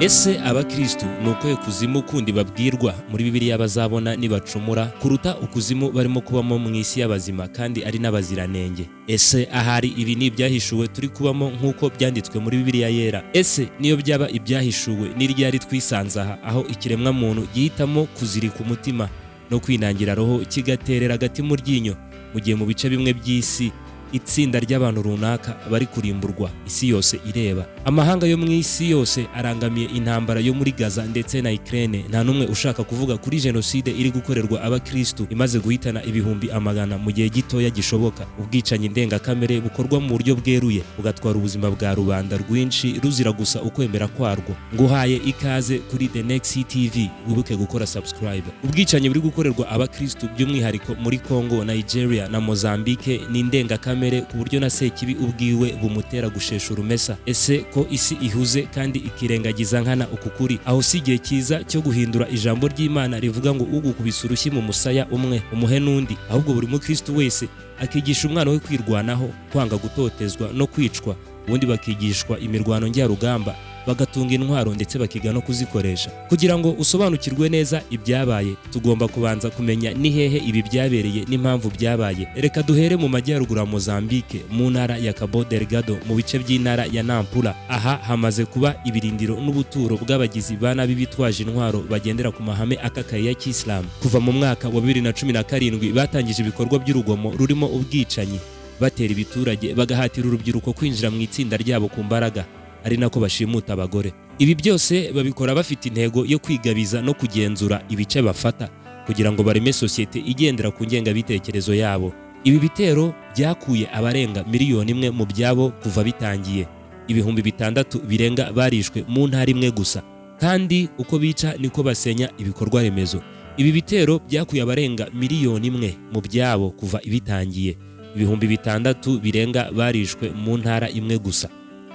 Ese abakristo nuko kuzimu kundi babwirwa muri Bibiliya bazabona nibacumura kuruta ukuzimu barimo kubamo mu isi y'abazima kandi ari n'abaziranenge? Ese ahari ibi ni ibyahishuwe turi kubamo nk'uko byanditswe muri Bibiliya yera? Ese niyo byaba ibyahishuwe n'iryari twisanzaha aho ikiremwa muntu gihitamo kuzirika umutima no kwinangira roho kigaterera agati mu ryinyo mu gihe mu bice bimwe by'isi itsinda ry'abantu runaka bari kurimburwa isi yose ireba? Amahanga yo mu isi yose arangamiye intambara yo muri Gaza ndetse na Ukraine. Nta numwe ushaka kuvuga kuri jenoside iri gukorerwa abakristo imaze guhitana ibihumbi amagana mu gihe gitoya gishoboka. Ubwicanyi ndengakamere bukorwa mu buryo bweruye bugatwara ubuzima bwa rubanda rwinshi ruzira gusa ukwemera kwarwo. Nguhaye ikaze kuri The Next TV, wibuke gukora subscribe. Ubwicanyi buri gukorerwa abakristo by'umwihariko muri Congo, Nigeria na Mozambique ni ndengakamere ku buryo na Sekibi ubwiwe bumutera gushesha urumesa. Ese ko isi ihuze kandi ikirengagiza nkana ukukuri, aho si igihe cyiza cyo guhindura ijambo ry'Imana rivuga ngo ugukubisa urushyi mu musaya umwe umuhe n'undi, ahubwo buri mukristo wese akigisha umwana we kwirwanaho, kwanga gutotezwa no kwicwa, ubundi bakigishwa imirwano njyarugamba, bagatunga intwaro ndetse bakiga no kuzikoresha. Kugira ngo usobanukirwe neza ibyabaye, tugomba kubanza kumenya ni hehe ibi byabereye n'impamvu byabaye. Reka duhere mu majyaruguru ya Mozambique, mu ntara ya Cabo Delgado, mu bice by'intara ya Nampula. Aha hamaze kuba ibirindiro n'ubuturo bw'abagizi ba nabi bitwaje intwaro bagendera ku mahame akakaye ya Kisilamu. Kuva mu mwaka wa 2017 batangije ibikorwa by'urugomo rurimo ubwicanyi, batera ibiturage, bagahatira urubyiruko kwinjira mu itsinda ryabo ku mbaraga, ari nako bashimuta abagore. Ibi byose babikora bafite intego yo kwigabiza no kugenzura ibice bafata kugira ngo bareme sosiyete igendera ku ngengabitekerezo yabo. Ibi bitero byakuye abarenga miliyoni imwe mu byabo kuva bitangiye. Ibihumbi 600 birenga barishwe mu ntara imwe gusa, kandi uko bica niko basenya ibikorwa remezo. Ibi bitero byakuye abarenga miliyoni imwe mu byabo kuva ibitangiye. Ibihumbi 600 birenga barishwe mu ntara imwe gusa,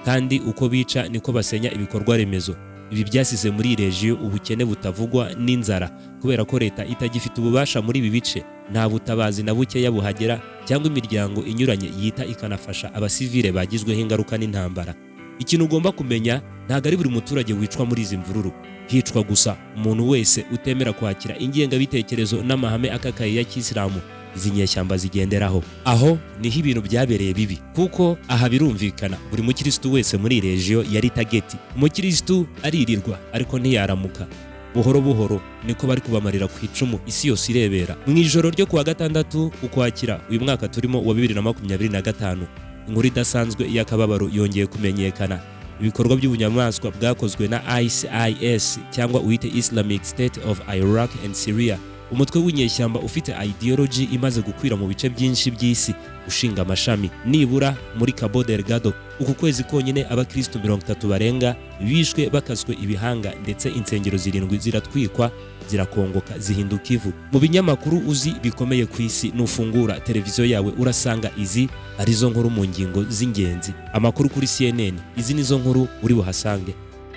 kandi uko bica niko basenya ibikorwa remezo. Ibi byasize muri regio ubukene butavugwa n'inzara kubera ko leta itagifite ububasha muri ibi bice. Nta butabazi na buke yabuhagera cyangwa imiryango inyuranye yita ikanafasha abasivile bagizweho ingaruka n'intambara. Ikintu ugomba kumenya, ntago ari buri muturage wicwa muri izi mvururu. Hicwa gusa umuntu wese utemera kwakira ingengabitekerezo n'amahame akakaye ya Kisilamu izi nyeshyamba zigenderaho. Aho niho ibintu byabereye bibi, kuko aha birumvikana buri mukristo wese muri regio yari tageti. Umukristo aririrwa ariko ntiyaramuka. Buhoro buhoro niko bari kubamarira ku icumu isi yose irebera. Mu ijoro ryo kuwa gatandatu ukwakira uyu mwaka turimo wa 2025, inkuru idasanzwe y'akababaro yongeye kumenyekana. Ibikorwa by'ubunyamaswa bwakozwe na ISIS cyangwa uwite Islamic State of Iraq and Syria, umutwe w'inyeshyamba ufite ideology imaze gukwira mu bice byinshi by'isi, ushinga amashami nibura muri Cabo Delgado. Uku kwezi konyine abakristo 30 barenga bishwe bakaswe ibihanga, ndetse insengero 7 ziratwikwa zirakongoka zihinduka ivu. Mu binyamakuru uzi bikomeye ku isi, nufungura televiziyo yawe urasanga izi arizo nkuru mu ngingo z'ingenzi. Amakuru kuri CNN, izi nizo nkuru uri buhasange.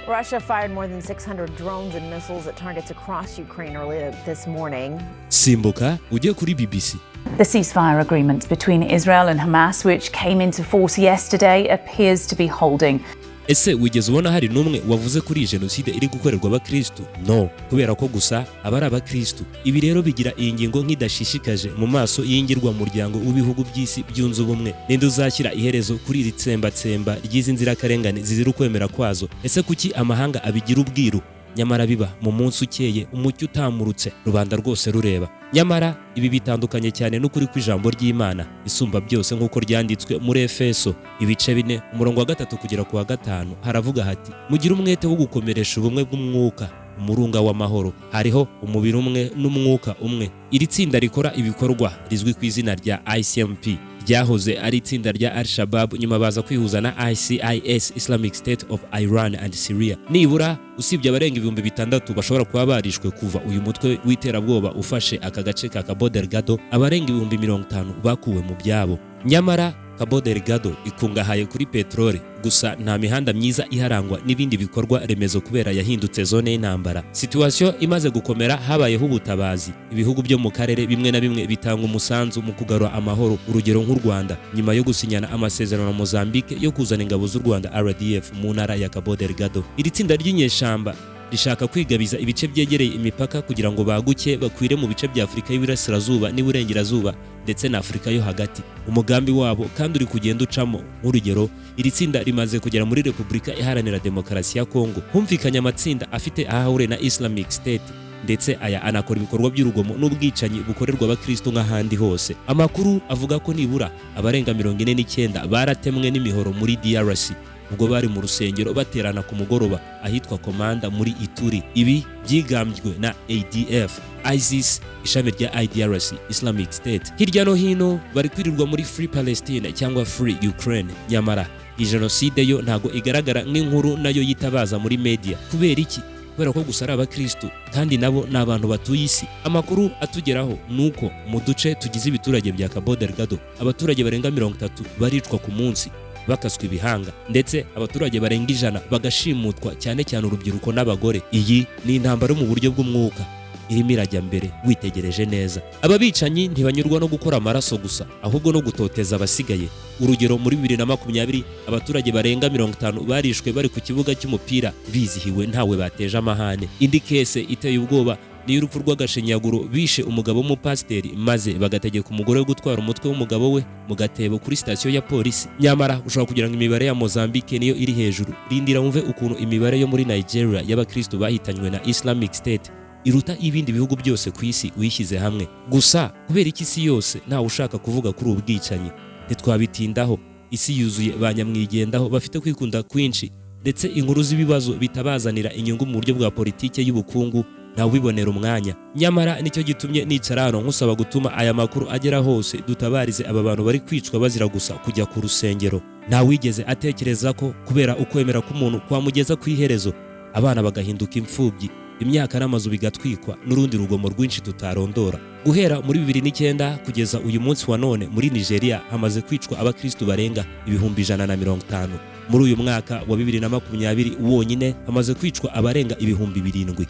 Russia fired more than 600 drones and missiles at targets across Ukraine earlier this morning. Simbuka ujye kuri BBC. The ceasefire agreement between Israel and Hamas, which came into force yesterday, appears to be holding. Ese wigeze ubona hari numwe wavuze kuri jenoside iri gukorerwa abakristo? No, kubera ko gusa abari abakristo. Ibi rero bigira iyi ngingo nk'idashishikaje mu maso y'ingirwa muryango w'ibihugu by'isi byunze ubumwe. Ninde uzashyira iherezo kuri iri tsembatsemba ry'izi nzirakarengane zizira ukwemera kwazo? Ese kuki amahanga abigira ubwiru nyamara biba mu munsi ukeye, umucyo utamurutse, rubanda rwose rureba? Nyamara ibi bitandukanye cyane n'ukuri kw'ijambo ry'Imana isumba byose, nk'uko ryanditswe muri Efeso ibice 4 umurongo wa 3 kugera ku wa 5. Haravuga hati, mugire umwete wo gukomeresha ubumwe bw'umwuka, umurunga w'amahoro. Hariho umubiri umwe n'umwuka umwe. Iri tsinda rikora ibikorwa rizwi ku izina rya ICMP ryahoze ari itsinda rya Al-Shabaab, nyuma baza kwihuza na ISIS, Islamic State of Iran and Syria. Nibura usibye abarenga 600 bashobora kuba barishwe kuva uyu mutwe w'iterabwoba ufashe aka gace ka Cabo Delgado, abarenga 50,000 bakuwe mu byabo. Nyamara Cabo Delgado ikungahaye kuri peteroli, gusa nta mihanda myiza iharangwa n'ibindi bikorwa remezo kubera yahindutse zone y'intambara. Situation imaze gukomera, habayeho ubutabazi. Ibihugu byo mu karere bimwe na bimwe bitanga umusanzu mu kugarura amahoro, urugero nk'u Rwanda nyuma yo gusinyana amasezerano na Mozambique yo kuzana ingabo z'u Rwanda RDF mu ntara ya Cabo Delgado. Iri tsinda ry'inyeshamba rishaka kwigabiza ibice byegereye imipaka kugira ngo baguke bakwire mu bice bya Afurika y'Iburasirazuba n'Iburengerazuba ndetse na Afurika yo hagati. Umugambi wabo kandi uri kugenda ucamo. Nk'urugero, iri tsinda rimaze kugera muri Repubulika Iharanira Demokarasi ya Kongo. Humvikanye amatsinda afite ahahure na Islamic State, ndetse aya anakora ibikorwa by'urugomo n'ubwicanyi bukorerwa abakristo nk'ahandi hose. Amakuru avuga ko nibura abarenga 49 baratemwe n'imihoro muri DRC ubwo bari mu rusengero baterana ku mugoroba ahitwa Komanda muri Ituri. Ibi byigambwe na ADF, ISIS, ishami rya IDRC, Islamic State. Hirya no hino bari kwirirwa muri Free Palestine cyangwa Free Ukraine. Nyamara iyi jenoside yo ntago igaragara nk'inkuru nayo yitabaza muri media. Kubera iki? Kubera ko gusa ari abakristo kandi nabo ni abantu batuye isi. Amakuru atugeraho nuko mu duce tugize ibiturage bya Cabo Delgado abaturage barenga 30 baricwa ku munsi, bakaswe ibihanga, ndetse abaturage barenga 100 bagashimutwa, cyane cyane urubyiruko n'abagore. Iyi ni intambara mu buryo bw'umwuka irimo irajya mbere witegereje neza. Aba bicanyi ntibanyurwa no gukora amaraso gusa, ahubwo no gutoteza abasigaye. Urugero, muri 2020 abaturage barenga 50 barishwe bari ku kibuga cy'umupira bizihiwe ntawe bateje amahane. Indi kese iteye ubwoba ni urupfu rw'agashinyaguro bishe umugabo w'umupasiteri maze bagategeka umugore wo gutwara umutwe w'umugabo we mu gatebo kuri sitasiyo ya polisi. Nyamara ushobora kugira ngo imibare ya Mozambique niyo iri hejuru. Rindira wumve ukuntu imibare yo muri Nigeria y'abakristo bahitanywe na Islamic State iruta ibindi bihugu byose ku isi uyishyize hamwe. Gusa kubera iki isi yose ntawe ushaka kuvuga kuri ubu bwicanyi, ntitwabitindaho. Isi yuzuye ba nyamwigendaho bafite kwikunda kwinshi, ndetse inkuru z'ibibazo bitabazanira inyungu mu buryo bwa politike y'ubukungu ntawe ubibonera umwanya. Nyamara nicyo gitumye nicara hano nkusaba gutuma aya makuru agera hose, dutabarize aba bantu bari kwicwa bazira gusa kujya ku rusengero. Ntawigeze atekereza ko kubera ukwemera k'umuntu kwamugeza ku iherezo, abana bagahinduka imfubyi, imyaka n'amazu bigatwikwa, n'urundi rugomo rwinshi tutarondora. Guhera muri 2009 kugeza uyu munsi wa none muri Nigeria hamaze kwicwa abakristo barenga 150. Muri uyu mwaka wa 2020 wonyine hamaze kwicwa abarenga 7,000.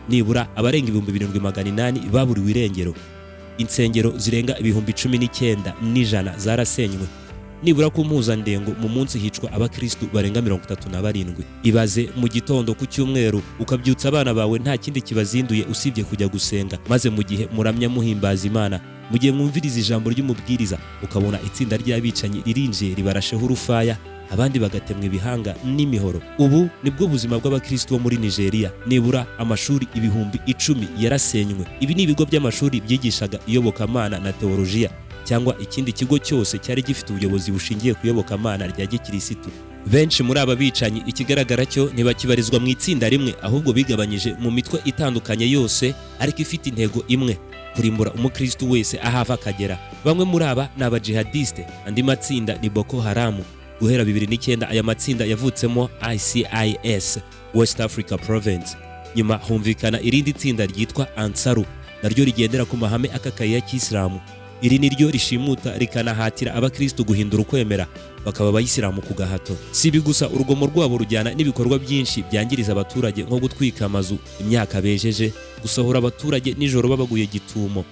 Nibura abarenga 7,800 baburiwe irengero. Insengero zirenga 19,100 zarasenywe. Nibura ku mpuzandengo mu munsi hicwa abakristo barenga 37. Ibaze mu gitondo ku cyumweru ukabyutsa abana bawe nta kindi kibazinduye usibye kujya gusenga, maze mu gihe muramya muhimbaza Imana, mu gihe mwumviriza ijambo ry'umubwiriza, ukabona itsinda ry'abicanyi ririnjiye ribarasheho urufaya, abandi bagatemwa ibihanga n'imihoro. Ubu nibwo buzima bw'abakristo bo muri Nigeria. Nibura amashuri 10,000 yarasenywe. Ibi ni ibigo by'amashuri byigishaga iyobokamana na teolojiya, cyangwa ikindi kigo cyose cyari gifite ubuyobozi bushingiye ku iyobokamana rya gikirisitu. Benshi muri aba bicanyi ikigaragara cyo ntibakibarizwa mu itsinda rimwe, ahubwo bigabanyije mu mitwe itandukanye yose, ariko ifite intego imwe: kurimbura umukristo wese ahava akagera. Bamwe muri aba ni abajihadiste, andi matsinda ni Boko Haram. Guhera 2009 aya matsinda yavutsemo ICIS, West Africa Province. Nyuma humvikana irindi tsinda ryitwa Ansaru, naryo rigendera ku mahame akakaye ya Kisilamu. Iri niryo rishimuta rikanahatira abakristo guhindura ukwemera, bakaba abayisilamu ku gahato. Si ibi gusa, urugomo rwabo rujyana n'ibikorwa byinshi byangiriza abaturage, nko gutwika amazu, imyaka bejeje, gusohora abaturage nijoro babaguye gitumo.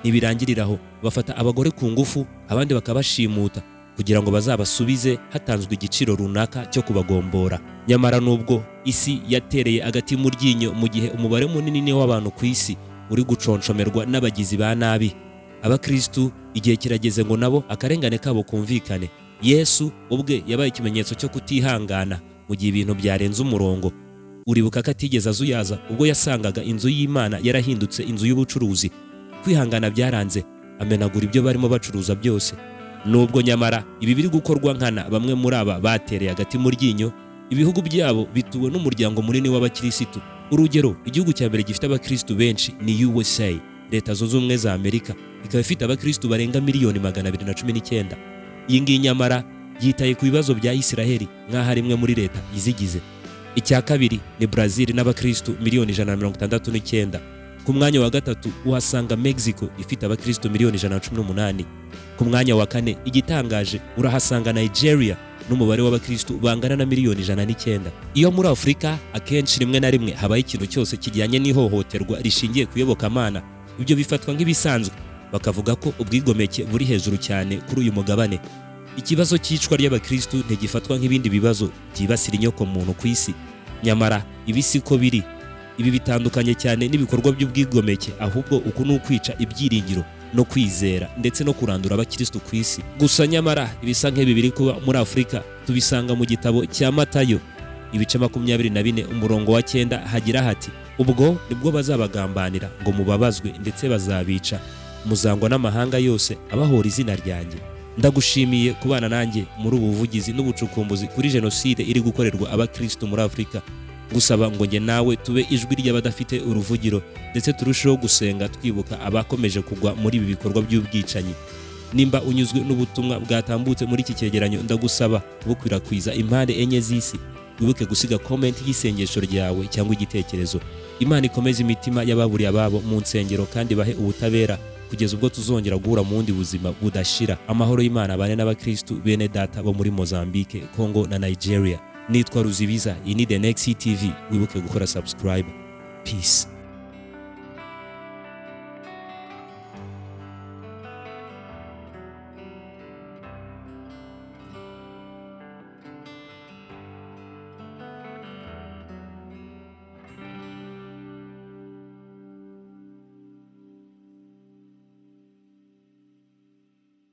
Ntibirangiriraho, bafata abagore ku ngufu, abandi bakabashimuta kugira ngo bazabasubize hatanzwe igiciro runaka cyo kubagombora. Nyamara nubwo isi yatereye agati mu ryinyo mu gihe umubare munini w'abantu ku isi uri guconcomerwa n'abagizi ba nabi, abakristo igihe kirageze ngo nabo akarengane kabo kumvikane. Yesu ubwe yabaye ikimenyetso cyo kutihangana mu gihe ibintu byarenze umurongo. Uribuka ko atigeze azuyaza ubwo yasangaga inzu y'Imana yarahindutse inzu y'ubucuruzi. Kwihangana byaranze, amenagura ibyo barimo bacuruza byose. Nubwo nyamara ibi biri gukorwa nkana, bamwe muri aba batereye agati mu ryinyo, ibihugu byabo bituwe n'umuryango munini w'abakirisitu. Urugero, igihugu cya mbere gifite abakristo benshi ni USA, Leta Zunze Ubumwe za Amerika, ikaba ifite abakristo barenga 219,000. Iyi ngiyi nyamara yitaye ku bibazo bya Isiraheli nk'aho ari imwe muri leta izigize. Icya kabiri ni Brazil n'abakristo 169,000. Ku mwanya wa gatatu uhasanga Mexico ifite abakristo miliyoni 118. Ku mwanya wa kane igitangaje urahasanga Nigeria n'umubare w'abakristo bangana na miliyoni 109. Iyo muri Afurika akenshi rimwe na rimwe habaye ikintu cyose kijyanye n'ihohoterwa rishingiye kuyobokamana, ibyo bifatwa nk'ibisanzwe, bakavuga ko ubwigomeke buri hejuru cyane kuri uyu mugabane. Ikibazo cy'icwa ry'abakristo ntigifatwa nk'ibindi bibazo byibasira inyoko muntu ku isi. Nyamara ibi siko biri. Ibi bitandukanye cyane n'ibikorwa by'ubwigomeke, ahubwo uku ni ukwica ibyiringiro no kwizera ndetse no kurandura abakristo ku isi. Gusa nyamara ibisa nk'ibi biri kuba muri Afurika tubisanga mu gitabo cya Matayo ibice 24 umurongo wa 9 hagira hati, ubwo nibwo bazabagambanira ngo mubabazwe ndetse bazabica, muzangwa n'amahanga yose abahora izina ryanjye. Ndagushimiye kubana nanjye muri ubu buvugizi n'ubucukumbuzi kuri jenoside iri gukorerwa abakristo muri Afurika. Gusaba ngo nge nawe tube ijwi ry'abadafite uruvugiro ndetse turusheho gusenga twibuka abakomeje kugwa muri ibi bikorwa by'ubwicanyi. Nimba unyuzwe n'ubutumwa bwatambutse muri iki cyegeranyo, ndagusaba kubukwirakwiza impande enye z'isi. Wibuke gusiga comment y'isengesho ryawe cyangwa igitekerezo. Imana ikomeze imitima y'ababuriye ababo mu nsengero kandi bahe ubutabera kugeza ubwo tuzongera guhura mu wundi buzima budashira. Amahoro y'Imana abane n'abakristo bene data bo muri Mozambique, Congo na Nigeria. Nitwa Ruzibiza, iyi ni The Next TV. Wibuke gukora subscribe. Peace.